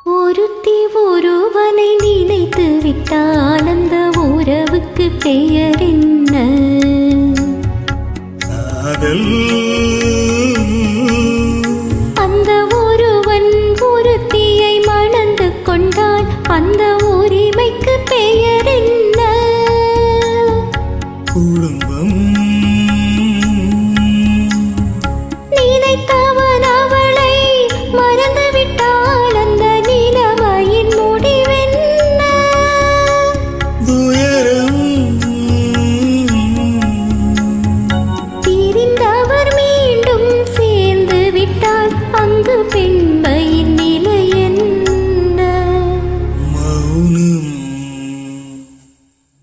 ஒருத்தி ஒருவனை நினைத்து விட்டால் அந்த உறவுக்கு பெயர் என்ன? காதல். அந்த ஒருவன் ஒருத்தியை மணந்து கொண்டால் அந்த உரிமைக்கு பெயர் என்ன? குடும்பம். நினைத்தவன் அவளை மறந்து விட்டால் அந்த நிலைமையின் முடிவென்ன? துயரம். பிரிந்தவர் மீண்டும் சேர்ந்து விட்டால் அங்கு பெண்மையின் நிலை என்ன? மௌனம்.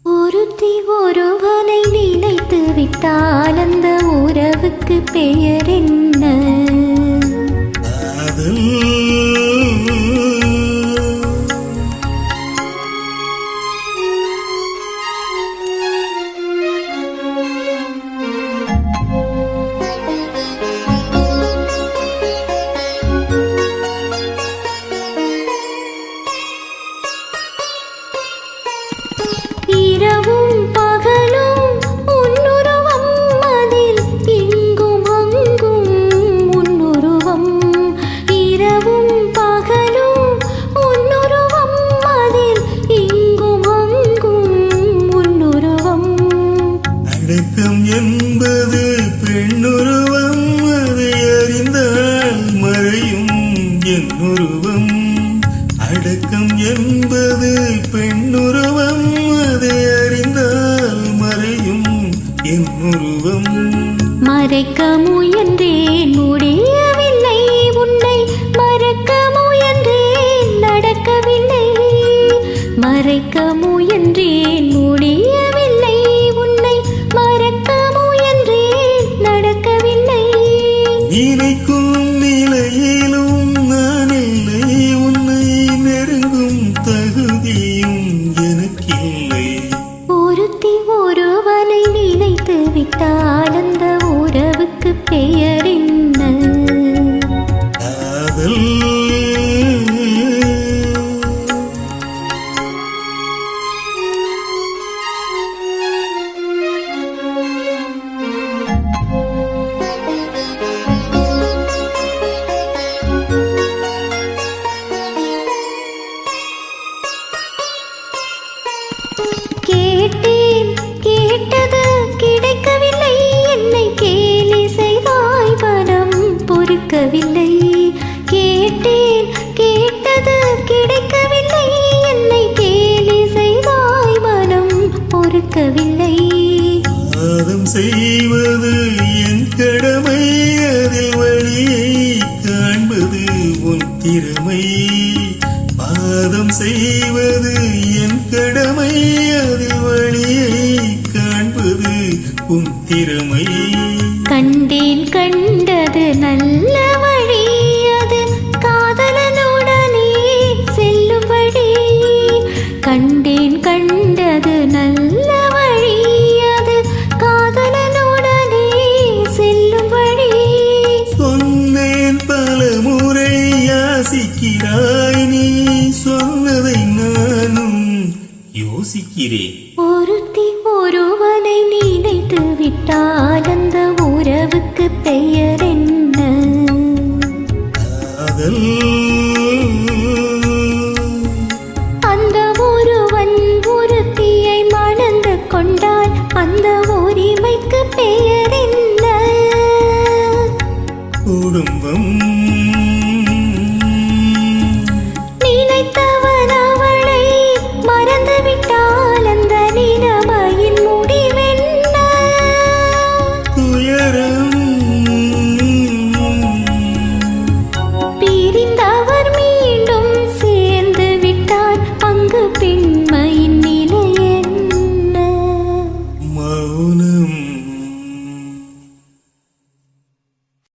ஒருத்தி ஒருவனை நினைத்து விட்டால் அந்த உறவுக்கு பெயர் என்ன? காதல். இரவும் பகலும் உன்னுருவம், அதில் இங்கும் அங்கும் உன்னுருவம். இரவும் பகலும் உன்னுருவம், அதில் இங்கும் அங்கும் உன்னுருவம். அடக்கம் என்பது பெண்ணுருவம், அதை அறிந்தால் மறையும் என்னுருவம். அடக்கம் என்பது பெண்ணுருவம், அதை அறிந்தால் மறையும் என்னுருவம். மறைக்க முயன்றேன் முடியவில்லை, உன்னை மறக்க முயன்றேன் நடக்கவில்லை. மறைக்க முயன்றேன் முடியவில்லை, உன்னை மறக்க முயன்றேன் நடக்கவில்லை. நினைக்கும் நிலையிலும் நான் இல்லை, உன்னை நெருங்கும் தகுதியும் எனக்கில்லை. ஒருத்தி ஒருவனை நினைத்து விட்டால் அந்த உறவுக்கு பெயர் என்ன? காதல். கேட்டேன் கேட்டது கிடைக்கவில்லை, என்னை கேலி செய்தாய் மனம் பொறுக்கவில்லை. கேட்டேன் கேட்டது கிடைக்கவில்லை, என்னை கேலி செய்தாய் மனம் பொறுக்கவில்லை. பாதம் செய்வது என் கடமை, அதில் வழியை காண்பது உன் திறமை. பாதம் செய்வது என் கடமை, அதில் வழியை காண்பது உன் திறமை. கண்டேன் கண்டது நல்ல வழி, அது காதலனுடனே செல்லும் வழி. கண்டேன் கண்டது நல்ல வழி, அது காதலனுடனே செல்லும் வழி. சொன்னேன் பல முறை யாசிக்கிறாய், நீ சொன்னதை நானும் யோசிக்கிறேன். ஒருத்தி ஒருவனை நினைத்து விட்டால் அந்த உறவுக்கு பெயர்